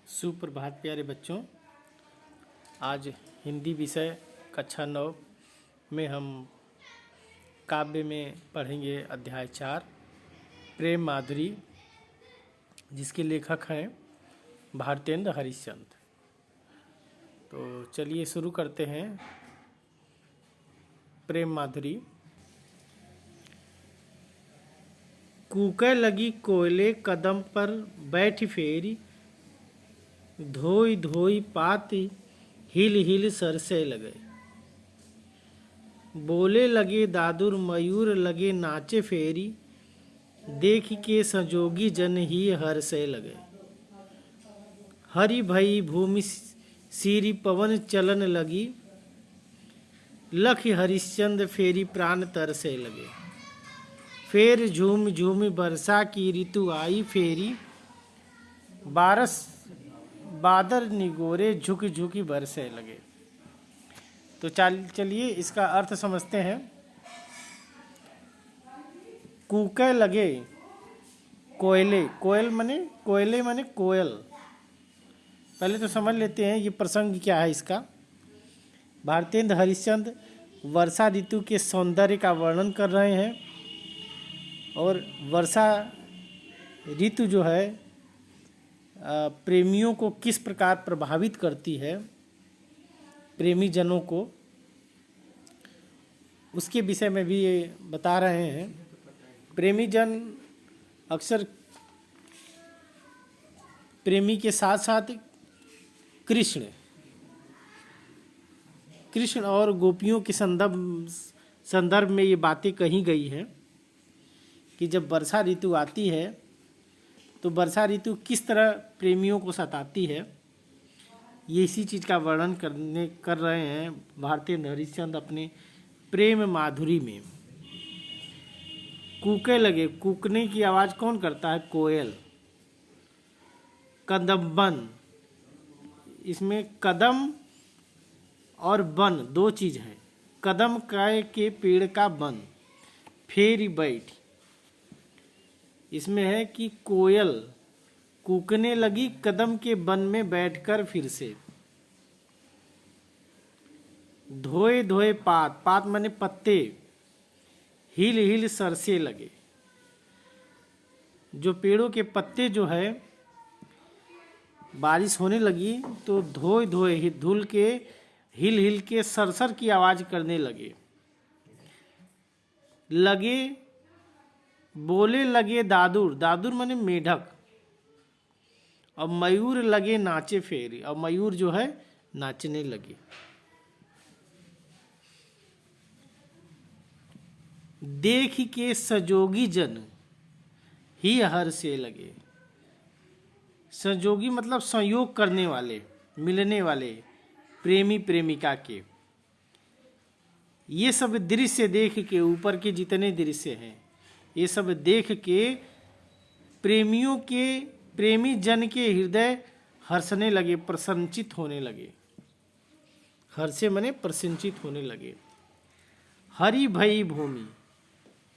सुप्रभात प्यारे बच्चों। आज हिंदी विषय कक्षा 9 में हम काव्य में पढ़ेंगे अध्याय 4 प्रेम माधुरी, जिसके लेखक हैं भारतेंद्र हरिश्चंद्र। तो चलिए शुरू करते हैं। प्रेम माधुरी। कूके लगी कोयले कदम पर बैठ फेरी, धोई धोई पाती हिल हिल सरसे लगे। बोले लगे दादुर मयूर लगे नाचे फेरी, देख के संजोगी जन ही हर्षे लगे। हरि भई भूमि सीरी पवन चलन लगी, लख हरिश्चंद्र फेरी प्राण तरसे लगे। फेर झूम झूम बरसा की ऋतु आई फेरी, बारस बादर निगोरे झुक झुकी बरसे लगे। तो चलिए इसका अर्थ समझते हैं। कूके लगे कोयले, कोयल माने कोयल। पहले तो समझ लेते हैं ये प्रसंग क्या है इसका। भारतेंद्र हरिश्चंद्र वर्षा ऋतु के सौंदर्य का वर्णन कर रहे हैं, और वर्षा ऋतु जो है प्रेमियों को किस प्रकार प्रभावित करती है, प्रेमी जनों को, उसके विषय में भी ये बता रहे हैं। प्रेमी जन अक्सर प्रेमी के साथ साथ कृष्ण और गोपियों के संदर्भ में ये बातें कही गई हैं कि जब वर्षा ऋतु आती है तो वर्षा ऋतु किस तरह प्रेमियों को सताती है। ये इसी चीज़ का वर्णन कर रहे हैं भारतेंद्र हरिश्चंद्र अपने प्रेम माधुरी में। कूके लगे, कूकने की आवाज़ कौन करता है? कोयल। कदम बन, इसमें कदम और बन दो चीज़ है। कदम काय के पेड़ का बन, फेरी बैठ, इसमें है कि कोयल कूकने लगी कदम के बन में बैठकर फिर से। धोए धोए पात, पात माने पत्ते, हिल हिल सरसे लगे। जो पेड़ों के पत्ते जो है बारिश होने लगी तो धोए धोए धुल के हिल हिल के सरसर की आवाज करने लगे। बोले लगे दादुर, दादुर माने मेढक, और मयूर लगे नाचे फेरी, और मयूर जो है नाचने लगे। देख के संजोगी जन ही हर्षे लगे। संजोगी मतलब संयोग करने वाले, मिलने वाले प्रेमी प्रेमिका के। ये सब दृश्य देख के, ऊपर के जितने दृश्य हैं ये सब देख के प्रेमी जन के हृदय हर्षने लगे, प्रसन्नचित होने लगे। हर्षे मने प्रसन्नचित होने लगे। हरि भई भूमि,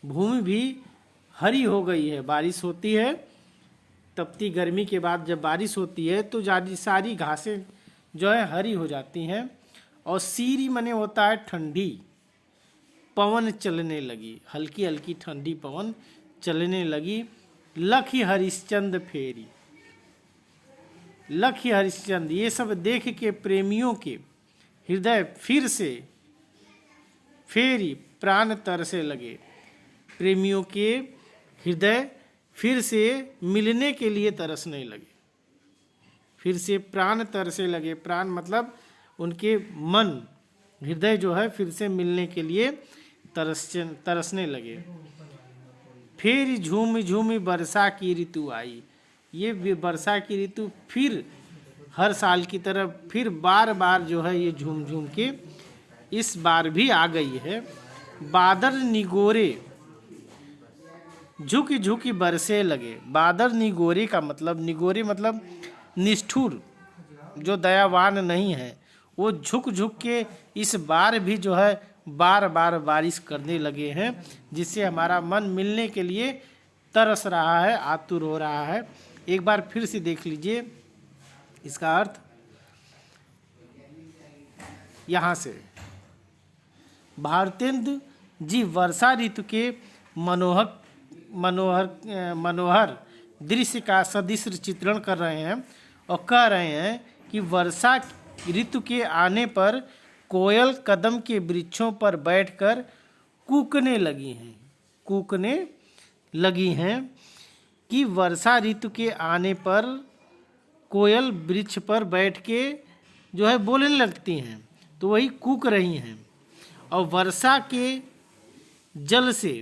भूमि भी हरी हो गई है। बारिश होती है, तपती गर्मी के बाद जब बारिश होती है तो सारी घासें जो है हरी हो जाती हैं। और सीरी मने होता है ठंडी। पवन चलने लगी, हल्की हल्की ठंडी पवन चलने लगी। लख हरिश्चंद्र फेरी, लख हरिश्चंद्र, ये सब देख के प्रेमियों के हृदय फिर से फेरी प्राण तरसे लगे। प्रेमियों के हृदय फिर से मिलने के लिए तरसने लगे, फिर से प्राण तरसे लगे। प्राण मतलब उनके मन, हृदय जो है फिर से मिलने के लिए तरसने लगे। फिर झूम झूम वर्षा की ऋतु आई, ये वर्षा की ऋतु फिर हर साल की तरह फिर बार बार जो है ये झूम झूम के इस बार भी आ गई है। बादल निगोरे झुकी झुकी बरसे लगे। बादल निगोरे का मतलब, निगोरे मतलब निष्ठुर, जो दयावान नहीं है, वो झुक झुक के इस बार भी जो है बार बार बारिश करने लगे हैं, जिससे हमारा मन मिलने के लिए तरस रहा है, आतुर हो रहा है। एक बार फिर से देख लीजिए। इसका अर्थ यहाँ से भारतेंदु जी वर्षा ऋतु के मनोहर दृश्य का सदृश चित्रण कर रहे हैं और कह रहे हैं कि वर्षा ऋतु के आने पर कोयल कदम के वृक्षों पर बैठकर कूकने लगी हैं कि वर्षा ऋतु के आने पर कोयल वृक्ष पर बैठ के जो है बोलने लगती हैं, तो वही कूक रही हैं। और वर्षा के जल से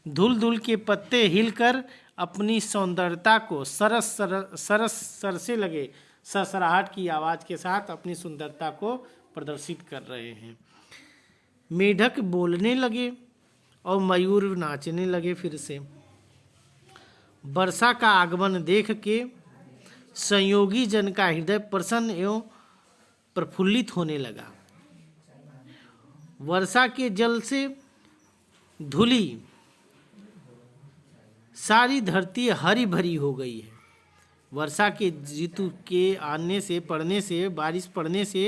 धुल धुल के पत्ते हिलकर अपनी सौंदर्यता को सरसे लगे सरसराहट की आवाज़ के साथ अपनी सुंदरता को प्रदर्शित कर रहे हैं। मेढक बोलने लगे और मयूर नाचने लगे। फिर से वर्षा का आगमन देख के संयोगी जन का हृदय प्रसन्न एवं प्रफुल्लित होने लगा। वर्षा के जल से धुली सारी धरती हरी भरी हो गई है। वर्षा के ऋतु के आने से पड़ने से बारिश पड़ने से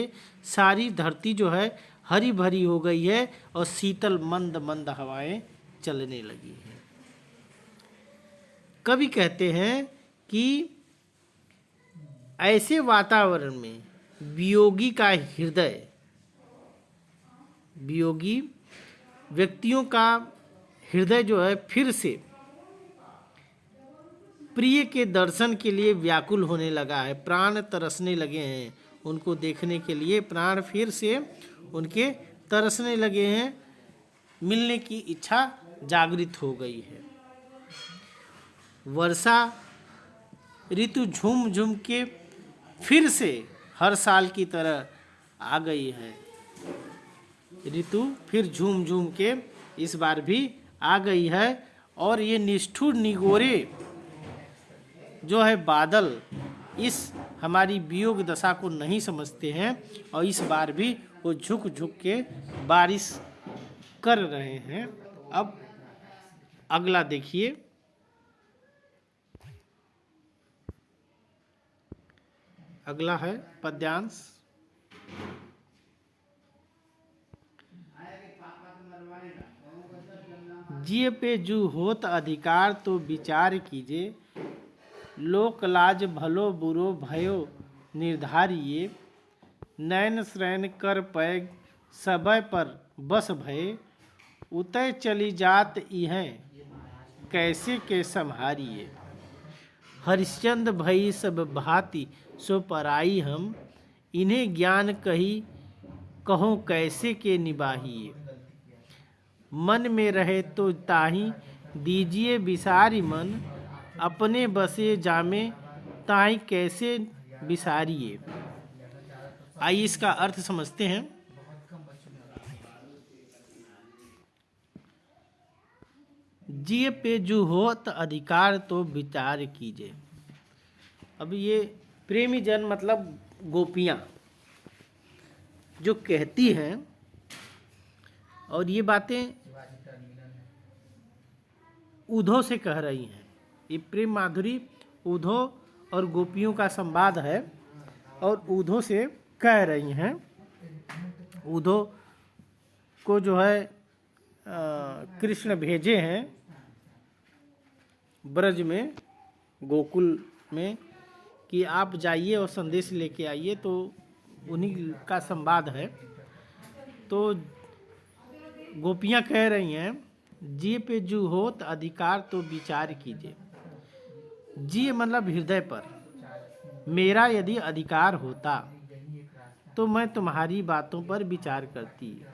सारी धरती जो है हरी भरी हो गई है और शीतल मंद मंद हवाएं चलने लगी हैं। कवि कहते हैं कि ऐसे वातावरण में वियोगी का हृदय, वियोगी व्यक्तियों का हृदय जो है फिर से प्रिय के दर्शन के लिए व्याकुल होने लगा है। प्राण तरसने लगे हैं, उनको देखने के लिए प्राण फिर से उनके तरसने लगे हैं, मिलने की इच्छा जागृत हो गई है। वर्षा ऋतु झूम झूम के फिर से हर साल की तरह आ गई है। ऋतु फिर झूम झूम के इस बार भी आ गई है और ये निष्ठुर निगोरे जो है बादल इस हमारी वियोग दशा को नहीं समझते हैं और इस बार भी वो झुक झुक के बारिश कर रहे हैं। अब अगला देखिए, अगला है पद्यांश। जिये पे जू होत अधिकार तो विचार कीजिए, लोक लाज भलो बुरो भयो निर्धारिये, नैन श्रैन कर पैग समय पर बस भय, उतय चली जात इहें कैसे के संहारिये, हरिश्चंद भई सब भांति सो पराई हम, इन्हें ज्ञान कही कहो कैसे के निबाहिये, मन में रहे तो ताही दीजिए विसारी मन, अपने बसे जामे ताई कैसे विसारिये। आइए इसका अर्थ समझते हैं। जिये पे जो होत अधिकार तो विचार कीजिए। अब ये प्रेमी जन मतलब गोपियां जो कहती हैं और ये बातें उधो से कह रही हैं। ये प्रेम माधुरी उधो और गोपियों का संवाद है और उधो से कह रही हैं। उधो को जो है कृष्ण भेजे हैं ब्रज में, गोकुल में, कि आप जाइए और संदेश लेके आइए, तो उन्हीं का संवाद है। तो गोपियां कह रही हैं, जी पे जू होत अधिकार तो विचार कीजिए। जी मतलब हृदय पर मेरा यदि अधिकार होता तो मैं तुम्हारी बातों पर विचार करती।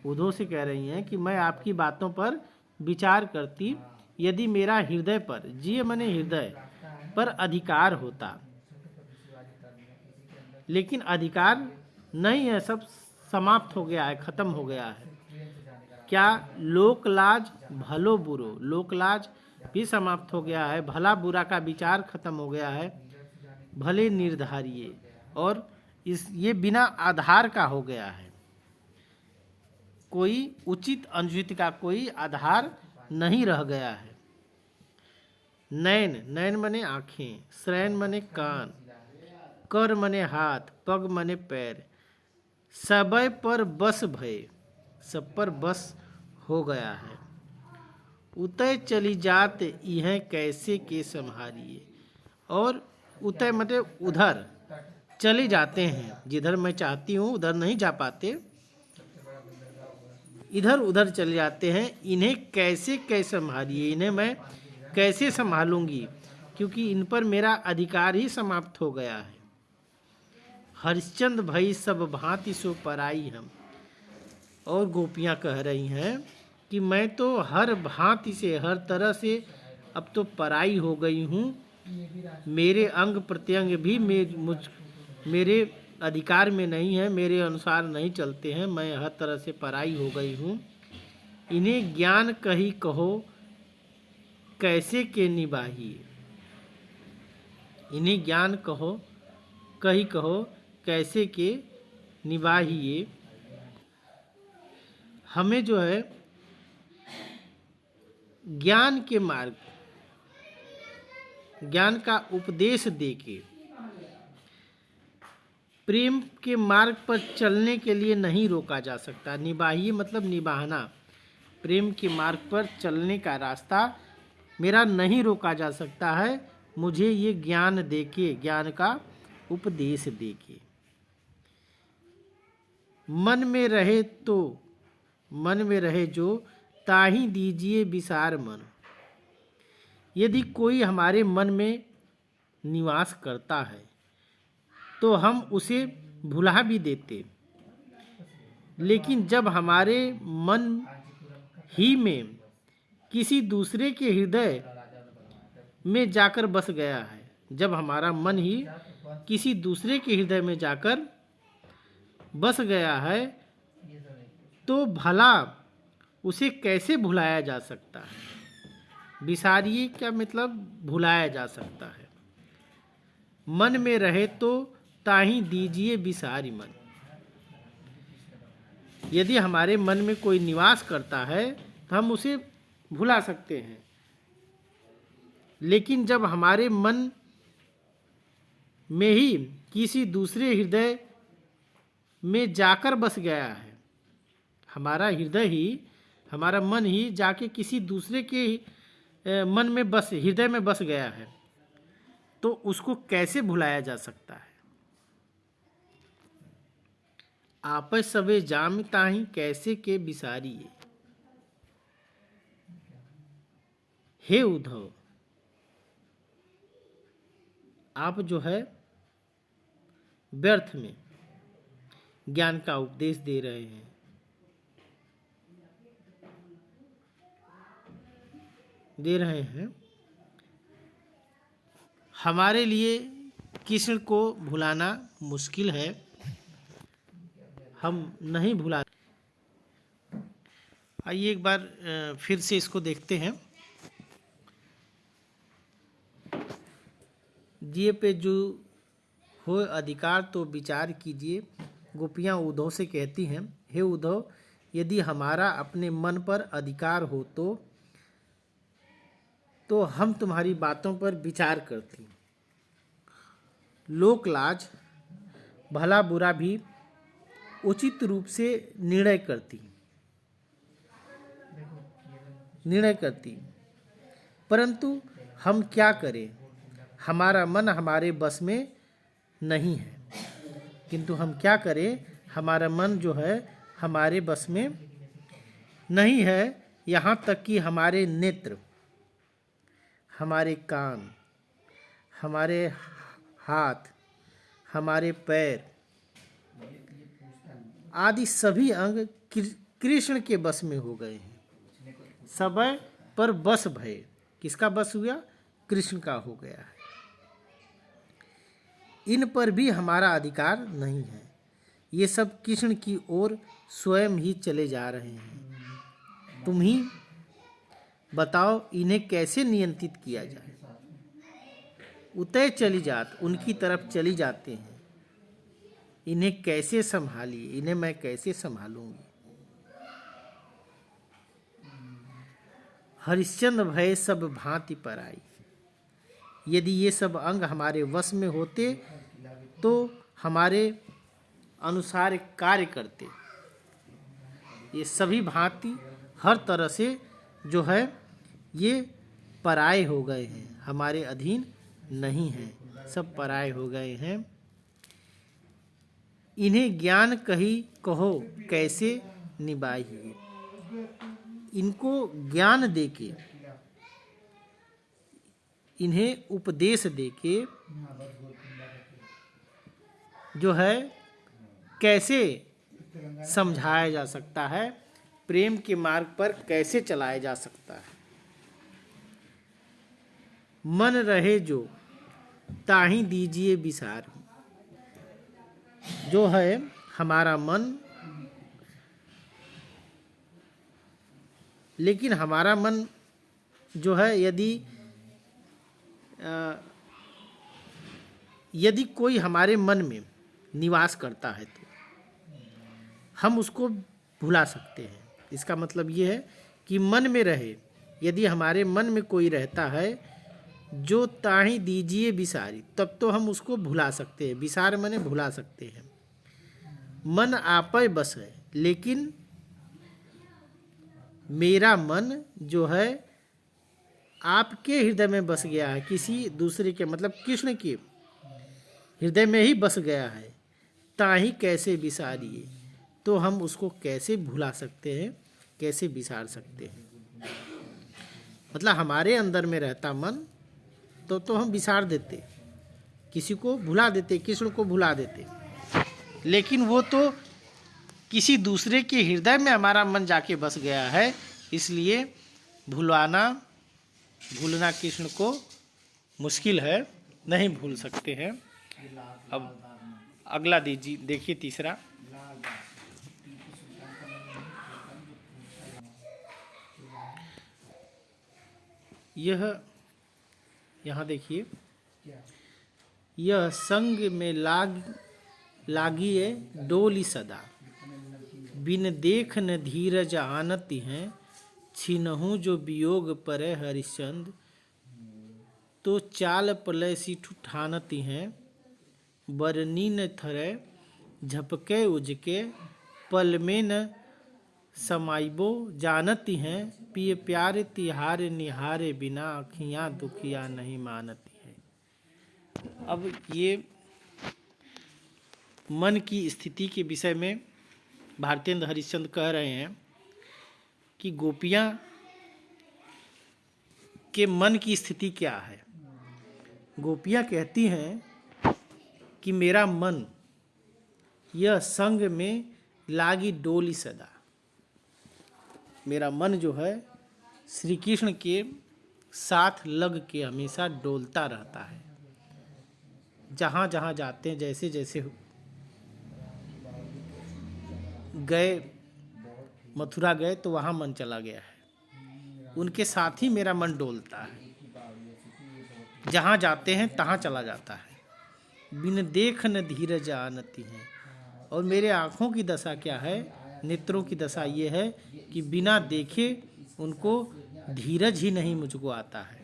उधो से कह रही हैं कि मैं आपकी बातों पर विचार करती यदि मेरा हृदय पर, जी मने हृदय पर अधिकार होता। लेकिन अधिकार नहीं है, सब समाप्त हो गया है, खत्म हो गया है। क्या? लोकलाज भलो बुरो, लोकलाज भी समाप्त हो गया है, भला बुरा का विचार खत्म हो गया है, भले निर्धारिये, और ये बिना आधार का हो गया है। कोई उचित अनुचित का कोई आधार नहीं रह गया है। नैन, नैन मने आँखें, श्रैन मने कान, कर मने हाथ, पग मने पैर, सबय पर बस भय, सब पर बस हो गया है। उतय चली जात यह कैसे के संहारिए, और उतय मतलब उधर चले जाते हैं, जिधर मैं चाहती हूँ उधर नहीं जा पाते, इधर उधर चले जाते हैं। इन्हें कैसे कैसे संभालिए, इन्हें मैं कैसे संभालूंगी, क्योंकि इन पर मेरा अधिकार ही समाप्त हो गया है। हरिश्चंद्र भई सब भांति सो पराई हम, और गोपियाँ कह रही हैं कि मैं तो हर भांति से, हर तरह से अब तो पराई हो गई हूँ, मेरे अंग प्रत्यंग भी मेरे अधिकार में नहीं है, मेरे अनुसार नहीं चलते हैं, मैं हर तरह से पराई हो गई हूँ। इन्हें ज्ञान कही कहो कैसे के निभाइए, इन्हें ज्ञान कहो कही कहो कैसे के निभाइए। हमें जो है ज्ञान के मार्ग, ज्ञान का उपदेश देके प्रेम के मार्ग पर चलने के लिए नहीं रोका जा सकता। निभाइए मतलब निभाना, प्रेम के मार्ग पर चलने का रास्ता मेरा नहीं रोका जा सकता है, मुझे ये ज्ञान देके, ज्ञान का उपदेश देके। मन में रहे तो, मन में रहे जो ताही दीजिए विसार मन। यदि कोई हमारे मन में निवास करता है तो हम उसे भुला भी देते, लेकिन जब हमारे मन ही में किसी दूसरे के हृदय में जाकर बस गया है, जब हमारा मन ही किसी दूसरे के हृदय में जाकर बस गया है, तो भला उसे कैसे भुलाया जा सकता है। विसारिए क्या मतलब भुलाया जा सकता है। मन में रहे तो ताही दीजिए विसारी मन। यदि हमारे मन में कोई निवास करता है तो हम उसे भुला सकते हैं, लेकिन जब हमारे मन में ही किसी दूसरे हृदय में जाकर बस गया है, हमारा हृदय ही, हमारा मन ही जाके किसी दूसरे के मन में बस, हृदय में बस गया है, तो उसको कैसे भुलाया जा सकता है। आपस सबे जाम ताही कैसे के बिसारिए। हे उद्धव, आप जो है व्यर्थ में ज्ञान का उपदेश दे रहे हैं, हमारे लिए कृष्ण को भुलाना मुश्किल है, हम नहीं भुला। आइए एक बार फिर से इसको देखते हैं। जिये पे जो हो अधिकार तो विचार कीजिए। गोपियाँ उद्धव से कहती हैं, हे उद्धव, यदि हमारा अपने मन पर अधिकार हो तो हम तुम्हारी बातों पर विचार करती, लोक लाज भला बुरा भी उचित रूप से निर्णय करती, परंतु हम क्या करें, हमारा मन हमारे बस में नहीं है। किंतु हम क्या करें, हमारा मन जो है हमारे बस में नहीं है। यहाँ तक कि हमारे नेत्र, हमारे कान, हमारे हाथ, हमारे पैर आदि सभी अंग कृष्ण के बस में हो गए हैं। सबय पर बस भय, किसका बस हुआ? कृष्ण का हो गया है। इन पर भी हमारा अधिकार नहीं है। ये सब कृष्ण की ओर स्वयं ही चले जा रहे हैं। तुम ही बताओ इन्हें कैसे नियंत्रित किया जाए। उतय चली जात, उनकी तरफ चली जाते हैं। इन्हें कैसे संभालिए, इन्हें मैं कैसे संभालूंगी। हरिश्चंद्र भय सब भांति पराई। यदि ये सब अंग हमारे वश में होते तो हमारे अनुसार कार्य करते। ये सभी भांति हर तरह से जो है ये पराये हो गए हैं, हमारे अधीन नहीं हैं, सब पराये हो गए हैं। इन्हें ज्ञान कही कहो कैसे निभाइए। इनको ज्ञान देके, इन्हें उपदेश देके जो है कैसे समझाया जा सकता है, प्रेम के मार्ग पर कैसे चलाया जा सकता है। मन रहे जो ताहि दीजिए विसार। जो है हमारा मन, लेकिन हमारा मन जो है यदि कोई हमारे मन में निवास करता है तो हम उसको भुला सकते हैं। इसका मतलब ये है कि मन में रहे, यदि हमारे मन में कोई रहता है जो ताहि दीजिए विसारी, तब तो हम उसको भुला सकते हैं। विसार माने भुला सकते हैं। मन आपै बस है, लेकिन मेरा मन जो है आपके हृदय में बस गया है, किसी दूसरे के मतलब कृष्ण के हृदय में ही बस गया है। ताहि कैसे विसारिए, तो हम उसको कैसे भुला सकते हैं, कैसे विसार सकते हैं। मतलब हमारे अंदर में रहता मन तो हम विसार देते, किसी को भुला देते, कृष्ण को भुला देते। लेकिन वो तो किसी दूसरे के हृदय में हमारा मन जाके बस गया है, इसलिए भूलना कृष्ण को मुश्किल है, नहीं भूल सकते हैं। अब अगला देखिए तीसरा। यहाँ देखिए, यह संग में लागिए डोली सदा, बिन देख न धीरज आनती हैं। छिनहु जो वियोग परे हरिश्चंद्र, तो चाल प्रलय सी ठुठानती हैं। बरनी न थरे झपके उजके, पल में न समाइबो जानती हैं। पिय प्यारे तिहारे निहारे बिना, अखियाँ दुखिया नहीं मानती है। अब ये मन की स्थिति के विषय में भारतेंद्र हरिश्चंद्र कह रहे हैं कि गोपियाँ के मन की स्थिति क्या है। गोपियाँ कहती हैं कि मेरा मन यह संग में लागी डोली सदा। मेरा मन जो है श्री कृष्ण के साथ लग के हमेशा डोलता रहता है। जहाँ जहाँ जाते हैं, जैसे जैसे गए, मथुरा गए तो वहाँ मन चला गया है, उनके साथ ही मेरा मन डोलता है। जहाँ जाते हैं तहाँ चला जाता है। बिन देख न धीरज आनती है। और मेरे आँखों की दशा क्या है, नेत्रों की दशा ये है कि बिना देखे उनको धीरज ही नहीं मुझको आता है।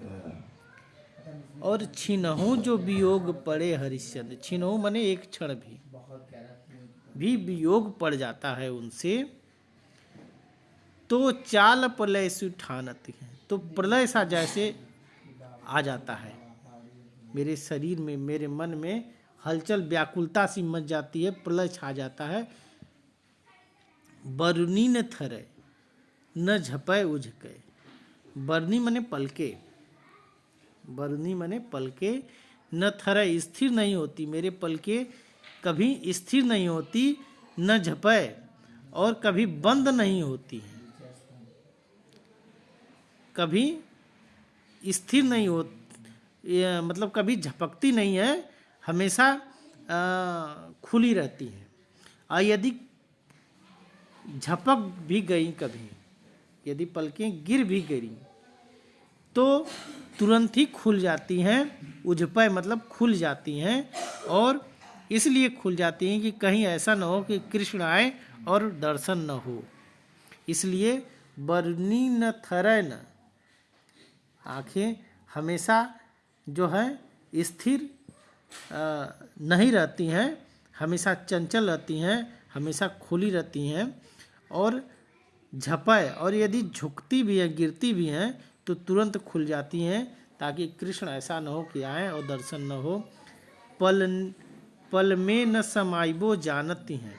और छिनहु जो वियोग पड़े हरिश्चंद्र, छिनहु माने एक क्षण भी वियोग पड़ जाता है उनसे, तो चाल प्रलय से ठानती है, तो प्रलय सा जैसे आ जाता है मेरे शरीर में, मेरे मन में हलचल व्याकुलता सी मच जाती है, प्रलय छा जाता है। बरनी न थरे न झपय उझके। बरनी मने पलके, बरनी मने पलके, न थरे स्थिर नहीं होती, मेरे पलके कभी स्थिर नहीं होती। न झपय, और कभी बंद नहीं होती है, कभी स्थिर नहीं होती, मतलब कभी झपकती नहीं है, हमेशा खुली रहती है। और यदि झपक भी गई कभी, यदि पलकें गिर भी गई तो तुरंत ही खुल जाती हैं। उझपय मतलब खुल जाती हैं, और इसलिए खुल जाती हैं कि कहीं ऐसा न हो कि कृष्ण आए और दर्शन न हो। इसलिए बरनी न थरै न, आँखें हमेशा जो है स्थिर नहीं रहती हैं, हमेशा चंचल रहती हैं, हमेशा खुली रहती हैं और झपय, और यदि झुकती भी है, गिरती भी हैं तो तुरंत खुल जाती हैं, ताकि कृष्ण ऐसा न हो कि आए और दर्शन न हो। पल पल में न समाइबो जानती हैं,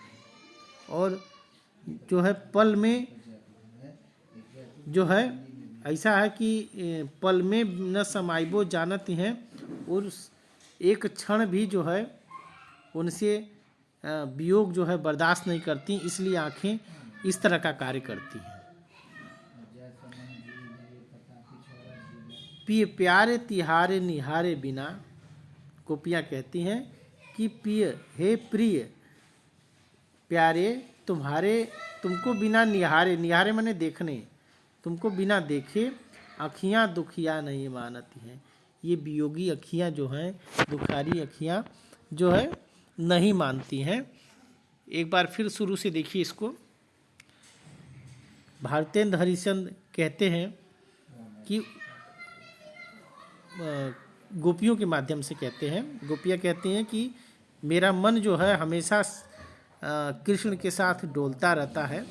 और जो है पल में जो है ऐसा है कि पल में न समाइबो जानती हैं, और एक क्षण भी जो है उनसे वियोग जो है बर्दाश्त नहीं करती, इसलिए आँखें इस तरह का कार्य करती हैं। पिय प्यारे तिहारे निहारे बिना, गोपियाँ कहती हैं कि पिय हे प्रिय प्यारे तुमको बिना निहारे, निहारे माने देखने, तुमको बिना देखे अखियाँ दुखिया नहीं मानती हैं। ये वियोगी अखियाँ जो हैं, दुखारी अखियाँ जो है नहीं मानती हैं। एक बार फिर शुरू से देखिए इसको। भारतेंद्र हरिश्चंद्र कहते हैं कि गोपियों के माध्यम से कहते हैं, गोपियाँ कहती हैं कि मेरा मन जो है हमेशा कृष्ण के साथ डोलता रहता है,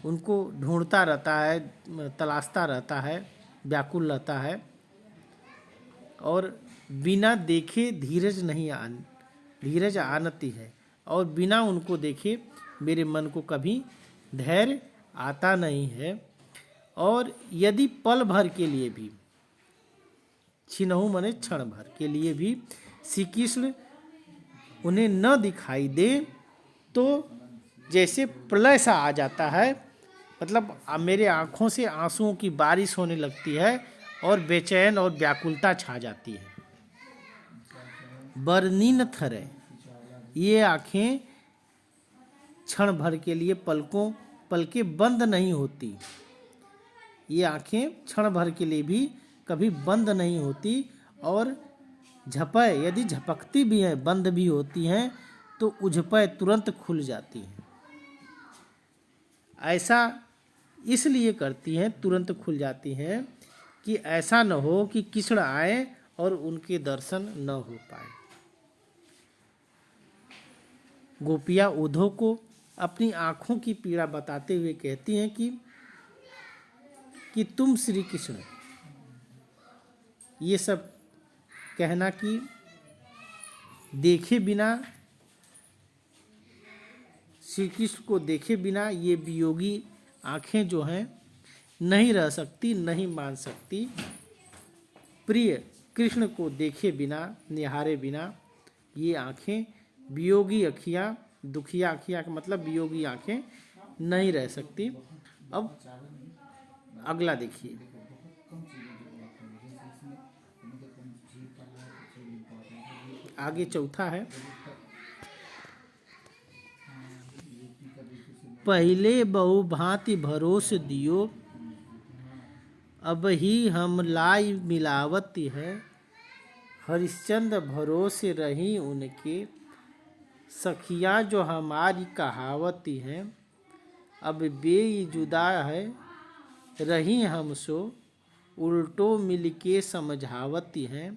उनको ढूंढता रहता है, तलाशता रहता है, व्याकुल रहता है, और बिना देखे धीरज आनती है, और बिना उनको देखे मेरे मन को कभी धैर्य आता नहीं है। और यदि पल भर के लिए भी, छिनहु मने क्षण भर के लिए भी श्री कृष्ण उन्हें न दिखाई दे तो जैसे प्रलय सा आ जाता है, मतलब मेरे आँखों से आंसुओं की बारिश होने लगती है और बेचैन और व्याकुलता छा जाती है। बरनीन थरे, ये आँखें क्षण भर के लिए पलकें बंद नहीं होती, ये आँखें क्षण भर के लिए भी कभी बंद नहीं होती, और झपय यदि झपकती भी हैं, बंद भी होती हैं, तो उझपय तुरंत खुल जाती हैं। ऐसा इसलिए करती हैं, तुरंत खुल जाती हैं कि ऐसा न हो कि कृष्ण आए और उनके दर्शन न हो पाए। गोपियाँ उद्धव को अपनी आँखों की पीड़ा बताते हुए कहती हैं कि तुम श्री कृष्ण, ये सब कहना कि देखे बिना, श्री कृष्ण को देखे बिना ये वियोगी आँखें जो हैं नहीं रह सकती, नहीं मान सकती। प्रिय कृष्ण को देखे बिना, निहारे बिना ये आँखें, वियोगी अखियाँ, दुखिया अखियाँ का मतलब वियोगी आँखें नहीं रह सकती। अब अगला देखिए, आगे चौथा है, पहले बहु भांति भरोस दियो, अब ही हम लाई मिलावती है, हरिश्चंद्र भरोसे रही उनके, सखियाँ जो हमारी कहावती हैं, अब बेई जुदा है रही हमसो, उल्टो मिलके समझावती हैं,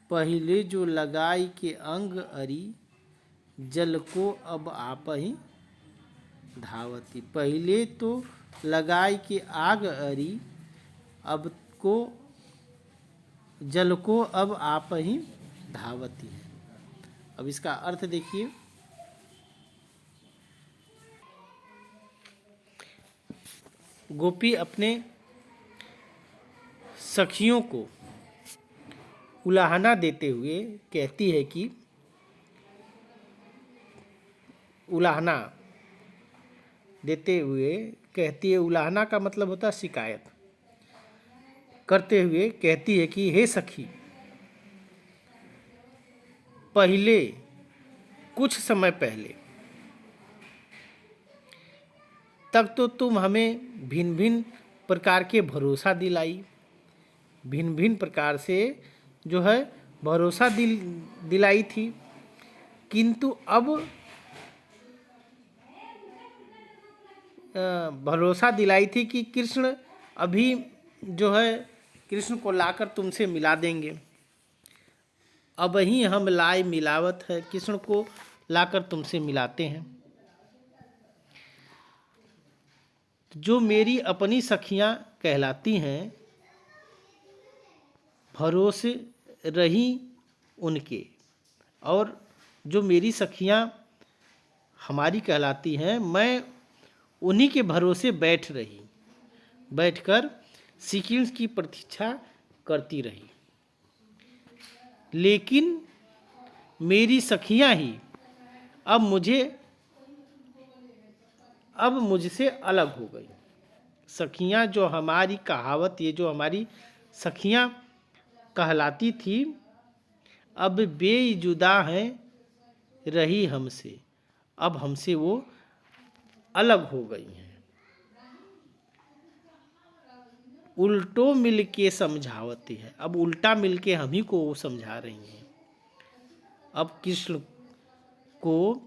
पहले जो लगाई के अंग अरी, जल को अब आप ही धावती। पहले तो लगाई के आग अरी, अब को जल को अब आप ही धावती है। अब इसका अर्थ देखिए, गोपी अपने सखियों को उलाहना देते हुए कहती है कि, उलाहना देते हुए कहती है, उलाहना का मतलब होता है शिकायत करते हुए कहती है कि हे सखी, पहले कुछ समय पहले तक तो तुम हमें भिन्न भिन्न प्रकार के भरोसा दिलाई, भिन्न भिन्न प्रकार से जो है भरोसा दिलाई थी, किंतु अब भरोसा दिलाई थी कि कृष्ण अभी जो है कृष्ण को लाकर तुमसे मिला देंगे, अब ही हम लाए मिलावत है, कृष्ण को लाकर तुमसे मिलाते हैं। जो मेरी अपनी सखियां कहलाती हैं, भरोसे रही उनके, और जो मेरी सखियां हमारी कहलाती हैं, मैं उन्हीं के भरोसे बैठकर श्री कृष्ण की प्रतीक्षा करती रही। लेकिन मेरी सखियां ही अब मुझसे अलग हो गई। सखियां जो हमारी कहावत, ये जो हमारी सखियां कहलाती थी, अब बेजुदा हैं रही हमसे, अब हमसे वो अलग हो गई हैं। उल्टो मिल के समझावती है, अब उल्टा मिल के हम ही को वो समझा रही हैं। अब कृष्ण को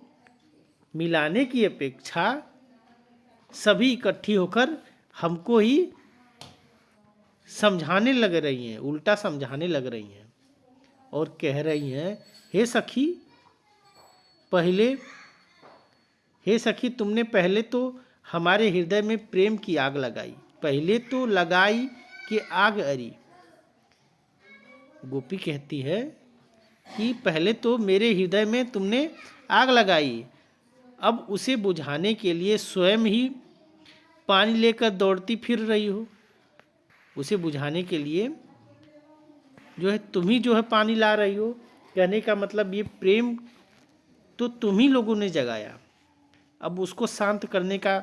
मिलाने की अपेक्षा सभी इकट्ठी होकर हमको ही समझाने लग रही हैं, उल्टा समझाने लग रही हैं, और कह रही हैं, हे सखी तुमने पहले तो हमारे हृदय में प्रेम की आग लगाई, पहले तो लगाई कि आग अरी। गोपी कहती है कि पहले तो मेरे हृदय में तुमने आग लगाई, अब उसे बुझाने के लिए स्वयं ही पानी लेकर दौड़ती फिर रही हो। उसे बुझाने के लिए जो है तुम ही जो है पानी ला रही हो। कहने का मतलब ये प्रेम तो तुम ही लोगों ने जगाया, अब उसको शांत करने का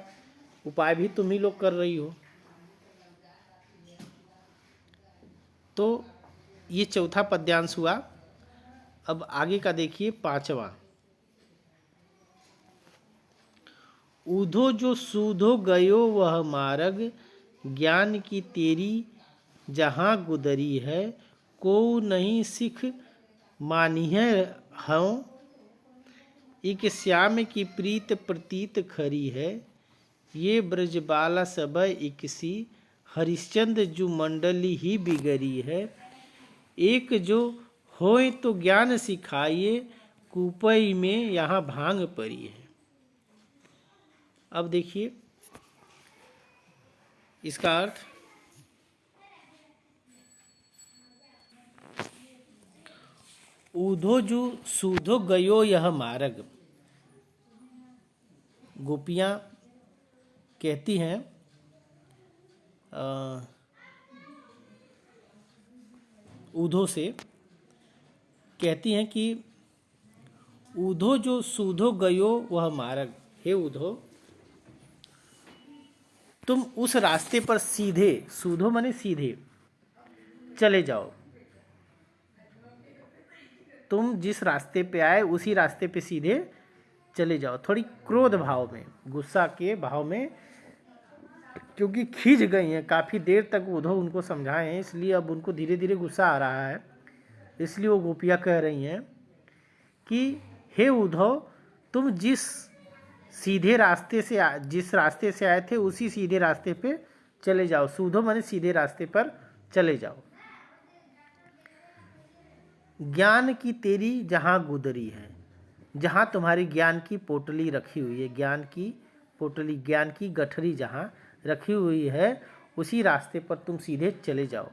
उपाय भी तुम ही लोग कर रही हो। तो ये चौथा पद्यांश हुआ। अब आगे का देखिए, 5वां। ऊधो जो सूधो गयो वह मार्ग, ज्ञान की तेरी जहाँ गुदरी है, को नहीं सिख मानिह हूँ, एक श्याम की प्रीत प्रतीत खरी है, ये ब्रजबाला सब इकसी, हरिश्चंद्र जो मंडली ही बिगड़ी है, एक जो होए तो ज्ञान सिखाइए, कुपई में यहाँ भांग पड़ी है। अब देखिए इसका अर्थ, ऊधो जो सूधो गयो यह मार्ग। गोपियाँ कहती हैं ऊधो से, कहती हैं कि ऊधो जो सूधो गयो वह मार्ग, हे ऊधो तुम उस रास्ते पर सीधे, सूधो माने सीधे, चले जाओ। तुम जिस रास्ते पे आए उसी रास्ते पे सीधे चले जाओ। थोड़ी क्रोध भाव में, गुस्सा के भाव में, क्योंकि खींच गई हैं, काफ़ी देर तक उद्धव उनको समझाए हैं, इसलिए अब उनको धीरे धीरे गुस्सा आ रहा है। इसलिए वो गोपियाँ कह रही हैं कि हे उद्धव, तुम जिस रास्ते से आए थे उसी सीधे रास्ते पे चले जाओ। सूधो माने सीधे रास्ते पर चले जाओ। ज्ञान की तेरी जहाँ गुदरी है, जहाँ तुम्हारी ज्ञान की पोटली रखी हुई है, ज्ञान की पोटली, ज्ञान की गठरी जहाँ रखी हुई है, उसी रास्ते पर तुम सीधे चले जाओ।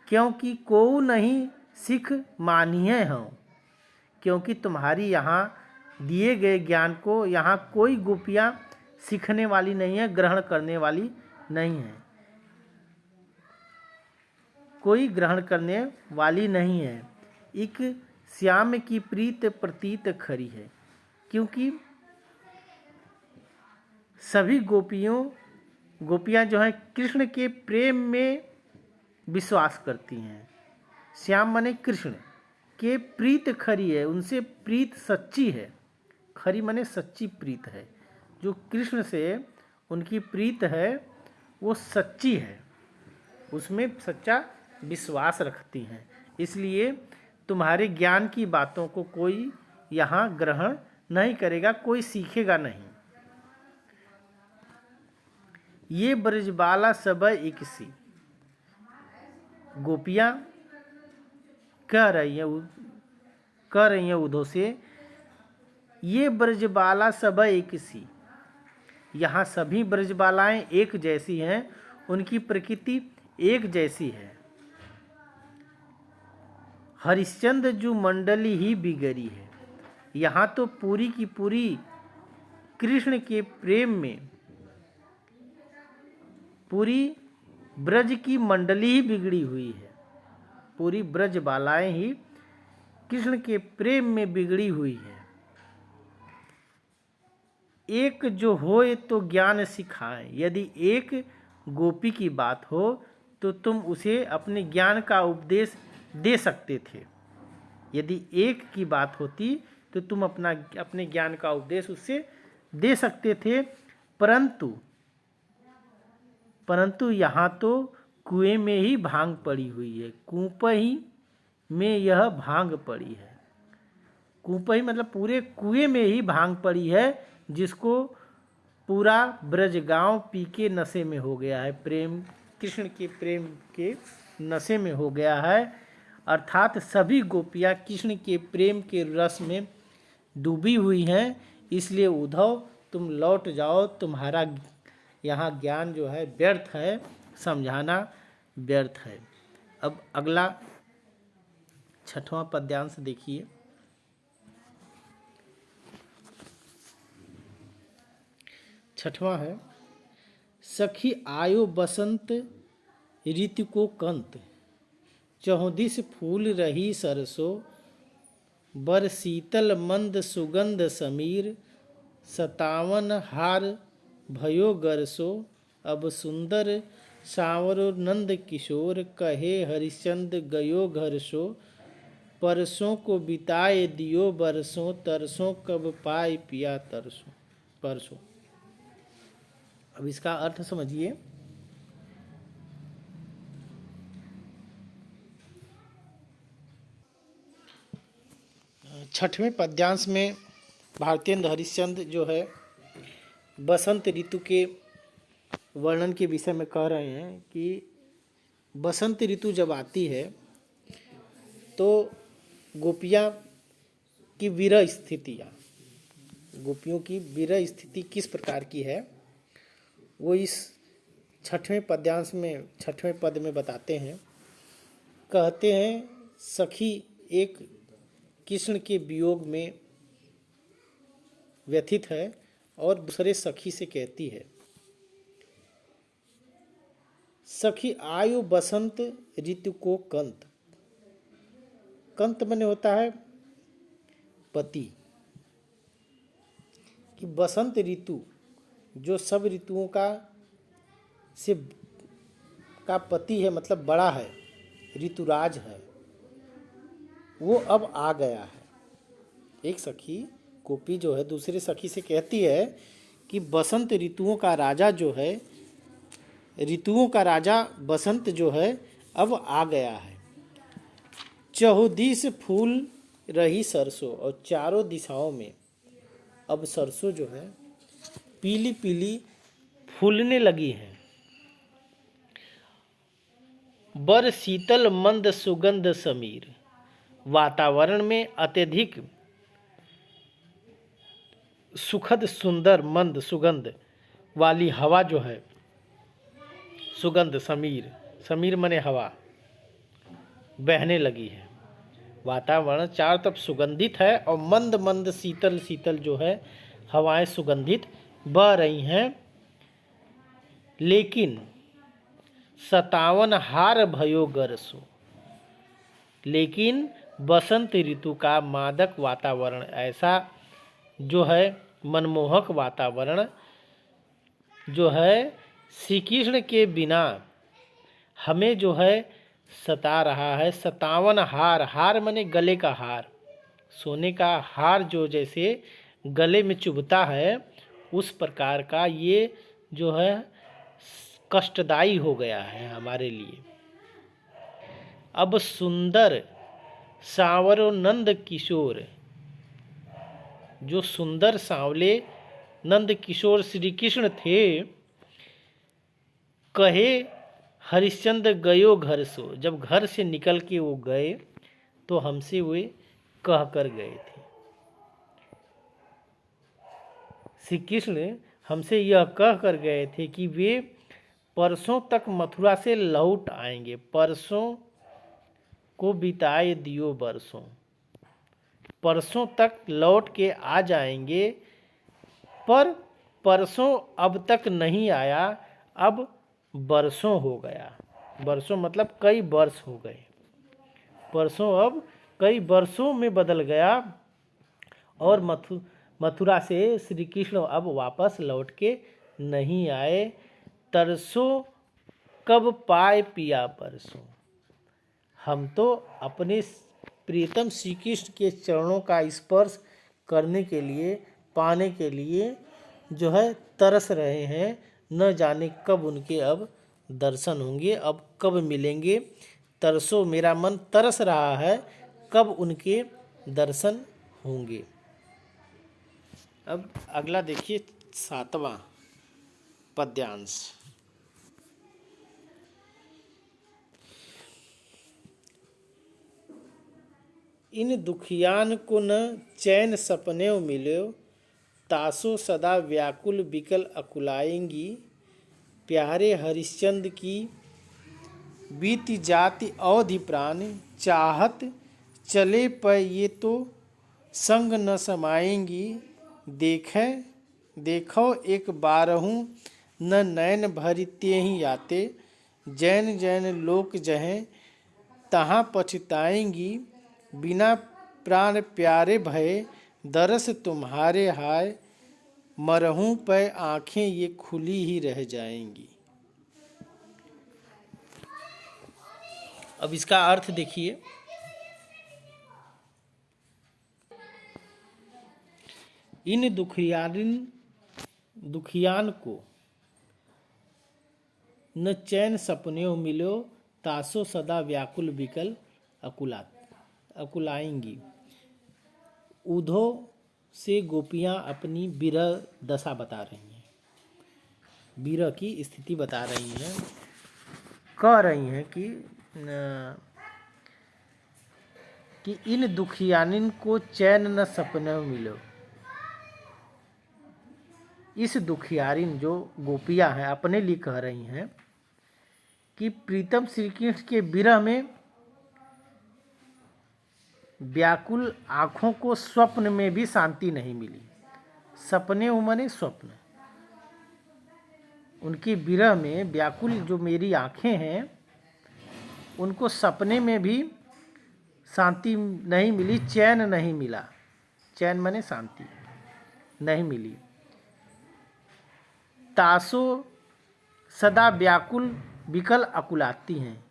क्योंकि को नहीं सिख मानिए हूँ, क्योंकि तुम्हारी यहाँ दिए गए ज्ञान को यहाँ कोई गोपियाँ सीखने वाली नहीं है, ग्रहण करने वाली नहीं है, कोई ग्रहण करने वाली नहीं है। एक श्याम की प्रीत प्रतीत खरी है, क्योंकि सभी गोपियाँ जो हैं कृष्ण के प्रेम में विश्वास करती हैं। श्याम माने कृष्ण के प्रीत खरी है, उनसे प्रीत सच्ची है। खरी माने सच्ची प्रीत है। जो कृष्ण से उनकी प्रीत है वो सच्ची है, उसमें सच्चा विश्वास रखती हैं। इसलिए तुम्हारे ज्ञान की बातों को कोई यहाँ ग्रहण नहीं करेगा, कोई सीखेगा नहीं। ये ब्रजबाला सब इकसी, गोपियाँ कह रही हैं उद्धव से, ये ब्रजबाला सब एक सी। यहाँ सभी ब्रजबालाएं एक जैसी हैं, उनकी प्रकृति एक जैसी है। हरिश्चंद्र जो मंडली ही बिगड़ी है। यहाँ तो पूरी की पूरी कृष्ण के प्रेम में पूरी ब्रज की मंडली ही बिगड़ी हुई है। पूरी ब्रज बालाएं ही कृष्ण के प्रेम में बिगड़ी हुई है। एक जो होए तो ज्ञान सिखाएं। यदि एक गोपी की बात हो तो तुम उसे अपने ज्ञान का उपदेश दे सकते थे। यदि एक की बात होती तो तुम अपने ज्ञान का उपदेश उससे दे सकते थे, परंतु यहाँ तो कुएं में ही भांग पड़ी हुई है। कुपही में यह भांग पड़ी है। कुपही मतलब पूरे कुएं में ही भांग पड़ी है, जिसको पूरा ब्रजगांव पी के नशे में हो गया है। प्रेम, कृष्ण के प्रेम के नशे में हो गया है। अर्थात सभी गोपियाँ कृष्ण के प्रेम के रस में डूबी हुई हैं। इसलिए उद्धव तुम लौट जाओ, तुम्हारा यहाँ ज्ञान जो है व्यर्थ है, समझाना व्यर्थ है। अब अगला 6वां पद्यांश देखिए। 6वां है, सखी आयो बसंत ऋतु को कंत, चहुदिस फूल रही सरसो, बर शीतल मंद सुगंध समीर, 57 हार भयो गरसो, अब सुंदर सांवरो नंद किशोर, कहे हरिश्चंद्र गयो घर सो, परसों को बिताए दियो बरसों, तरसों कब पाए पिया तरसों परसों। अब इसका अर्थ समझिए। छठवें पद्यांश में भारतेंद्र हरिश्चंद्र जो है बसंत ऋतु के वर्णन के विषय में कह रहे हैं कि बसंत ऋतु जब आती है तो गोपियाँ की विरह स्थितियाँ, गोपियों की विरह स्थिति किस प्रकार की है वो इस 6वें पद्यांश में 6वें पद में बताते हैं। कहते हैं, सखी एक कृष्ण के वियोग में व्यथित है और दूसरे सखी से कहती है, सखी आयु बसंत ऋतु को कंत। कंत बने होता है पति, कि बसंत ऋतु जो सब ऋतुओं का पति है, मतलब बड़ा है, ऋतुराज है, वो अब आ गया है। एक सखी गोपी जो है दूसरे सखी से कहती है कि बसंत ऋतुओं का राजा जो है, ऋतुओं का राजा बसंत जो है अब आ गया है। चहुदिस फूल रही सरसों, और चारों दिशाओं में अब सरसों जो है पीली पीली फूलने लगी है। बर शीतल मंद सुगंध समीर, वातावरण में अत्यधिक सुखद सुंदर मंद सुगंध वाली हवा जो है, सुगंध समीर, समीर मने हवा, बहने लगी है। वातावरण चारों तरफ सुगंधित है और मंद मंद शीतल शीतल जो है हवाएं सुगंधित बह रही हैं। लेकिन 57 हार भयो गरसो, लेकिन बसंत ऋतु का मादक वातावरण, ऐसा जो है मनमोहक वातावरण जो है श्री कृष्ण के बिना हमें जो है सता रहा है। 57 हार, हार माने गले का हार, सोने का हार जो जैसे गले में चुभता है, उस प्रकार का ये जो है कष्टदायी हो गया है हमारे लिए। अब सुंदर सांवरो नंद किशोर, जो सुंदर सांवले नंद किशोर श्री कृष्ण थे, कहे हरिश्चंद्र गयो घर सो, जब घर से निकल के वो गए तो हमसे वे कह कर गए थे। श्री कृष्ण हमसे यह कह कर गए थे कि वे परसों तक मथुरा से लौट आएंगे। परसों को बिताए दियो बरसों, परसों तक लौट के आ जाएंगे। पर परसों अब तक नहीं आया, अब बरसों हो गया। बरसों मतलब कई वर्ष हो गए। परसों अब कई वर्षों में बदल गया और मथुरा से श्री कृष्ण अब वापस लौट के नहीं आए। तरसों कब पाए पिया परसों। हम तो अपने प्रियतम श्री कृष्ण के चरणों का स्पर्श करने के लिए, पाने के लिए जो है तरस रहे हैं। न जाने कब उनके अब दर्शन होंगे, अब कब मिलेंगे। तरसो मेरा मन तरस रहा है, कब उनके दर्शन होंगे। अब अगला देखिए 7वां पद्यांश। इन दुखियान को न चैन सपने मिलो, तासो सदा व्याकुल बिकल अकुलाएंगी। प्यारे हरिश्चंद्र की बीती जाति अवधि प्राण, चाहत चले पर ये तो संग न समाएंगी। देखो एक बारहूँ न नैन भरिते ही आते, जैन जैन लोक जहें तहाँ पछताएंगी। बिना प्राण प्यारे भये दरस तुम्हारे हाय, मरहूँ पे आँखें ये खुली ही रह जाएंगी। अब इसका अर्थ देखिए। इन दुखियान को न चैन सपने मिलो, तासो सदा व्याकुल बिकल अकुलाएंगी। ऊधो से गोपियाँ अपनी विरह दशा बता रही हैं, विरह की स्थिति बता रही हैं। कह रही हैं कि इन दुखियानिन को चैन न सपने मिलो। इस दुखियारिन जो गोपियाँ हैं अपने लिए कह रही हैं कि प्रीतम श्री कृष्ण के विरह में व्याकुल आँखों को स्वप्न में भी शांति नहीं मिली। सपने माने स्वप्न। उनके विरह में व्याकुल जो मेरी आँखें हैं उनको सपने में भी शांति नहीं मिली, चैन नहीं मिला। चैन माने शांति नहीं मिली। तासो सदा व्याकुल बिकल अकुलाती हैं,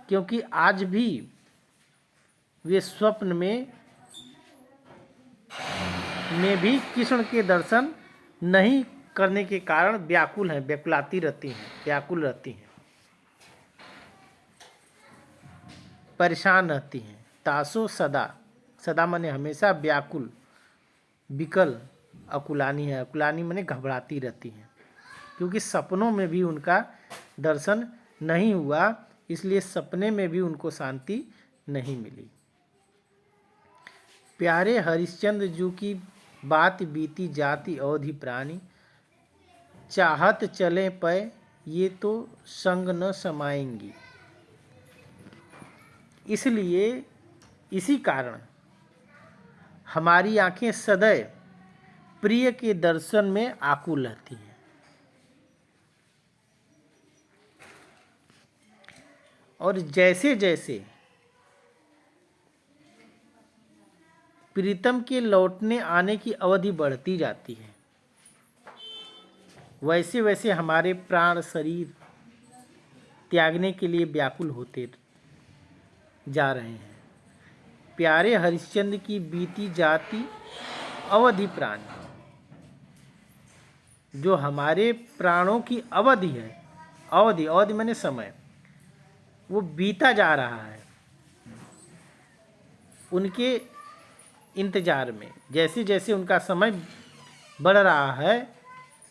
क्योंकि आज भी वे स्वप्न में भी कृष्ण के दर्शन नहीं करने के कारण व्याकुल हैं, व्याकुलाती रहती हैं, व्याकुल रहती हैं, परेशान रहती हैं। तासो सदा, सदा माने हमेशा, व्याकुल, बिकल अकुलानी है। अकुलानी माने घबराती रहती हैं, क्योंकि सपनों में भी उनका दर्शन नहीं हुआ, इसलिए सपने में भी उनको शांति नहीं मिली। प्यारे हरिश्चंद्र जू की बात बीती जाति अवधि प्राणी, चाहत चले पे ये तो संग न समाएंगी। इसलिए इसी कारण हमारी आंखें सदैव प्रिय के दर्शन में आकुल रहती हैं। और जैसे जैसे प्रीतम के लौटने आने की अवधि बढ़ती जाती है, वैसे वैसे हमारे प्राण शरीर त्यागने के लिए व्याकुल होते जा रहे हैं। प्यारे हरिश्चंद्र की बीती जाती अवधि प्राण, जो हमारे प्राणों की अवधि है, अवधि माने समय, वो बीता जा रहा है उनके इंतजार में। जैसे जैसे उनका समय बढ़ रहा है,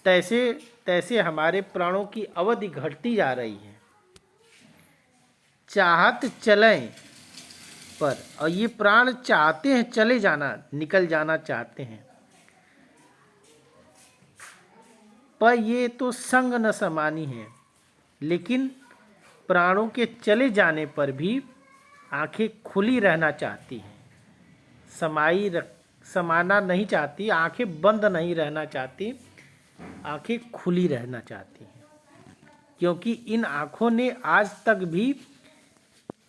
तैसे तैसे हमारे प्राणों की अवधि घटती जा रही है। चाहत चलें पर, और ये प्राण चाहते हैं चले जाना, निकल जाना चाहते हैं, पर ये तो संग न समानी है। लेकिन प्राणों के चले जाने पर भी आंखें खुली रहना चाहती हैं, समाना नहीं चाहती, आंखें बंद नहीं रहना चाहती, आंखें खुली रहना चाहती हैं। क्योंकि इन आंखों ने आज तक भी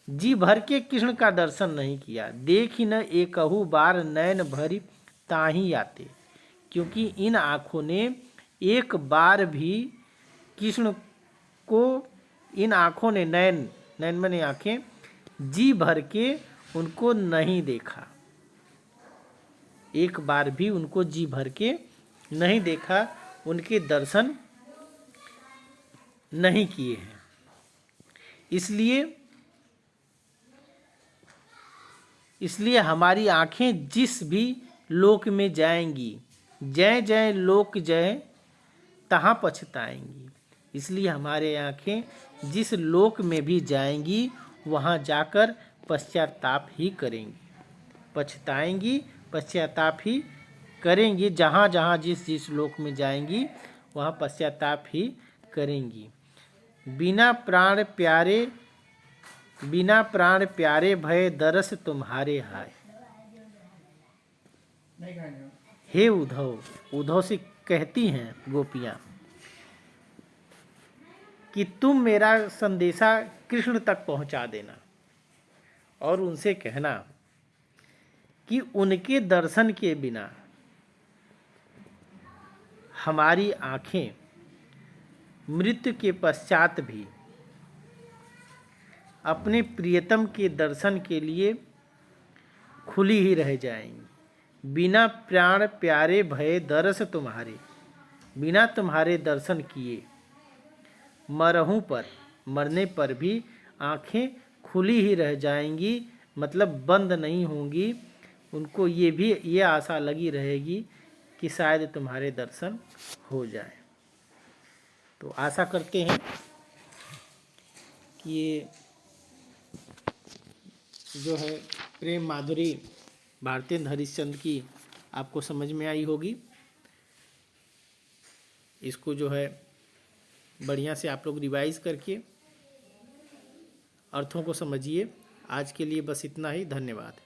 जी भर के कृष्ण का दर्शन नहीं किया। देखी न एकहु बार नैन भरी ताही आते। क्योंकि इन आंखों ने एक बार भी कृष्ण को, इन आंखों ने, नैन नैन माने आंखें, जी भर के उनको नहीं देखा, एक बार भी उनको जी भर के नहीं देखा, उनके दर्शन नहीं किए हैं। इसलिए हमारी आंखें जिस भी लोक में जाएंगी, जय जय लोक जय तहाँ पछताएंगी। इसलिए हमारे आंखें जिस लोक में भी जाएंगी वहाँ जाकर पश्चाताप ही करेंगी, पछताएंगी, पश्चाताप ही करेंगी। जहाँ जहाँ जिस जिस लोक में जाएंगी वहाँ पश्चाताप ही करेंगी। बिना प्राण प्यारे भय दरस तुम्हारे हाय। हे उद्धव, उद्धव से कहती हैं गोपियाँ कि तुम मेरा संदेशा कृष्ण तक पहुंचा देना और उनसे कहना कि उनके दर्शन के बिना हमारी आंखें मृत्यु के पश्चात भी अपने प्रियतम के दर्शन के लिए खुली ही रह जाएंगी। बिना प्राण प्यारे भय दरस तुम्हारे, बिना तुम्हारे दर्शन किए मरहूं पर, मरने पर भी आंखें खुली ही रह जाएंगी, मतलब बंद नहीं होंगी। उनको ये आशा लगी रहेगी कि शायद तुम्हारे दर्शन हो जाए। तो आशा करते हैं कि ये जो है प्रेम माधुरी भारतेंद्र हरिश्चंद्र की आपको समझ में आई होगी। इसको जो है बढ़िया से आप लोग रिवाइज करके अर्थों को समझिए। आज के लिए बस इतना ही। धन्यवाद।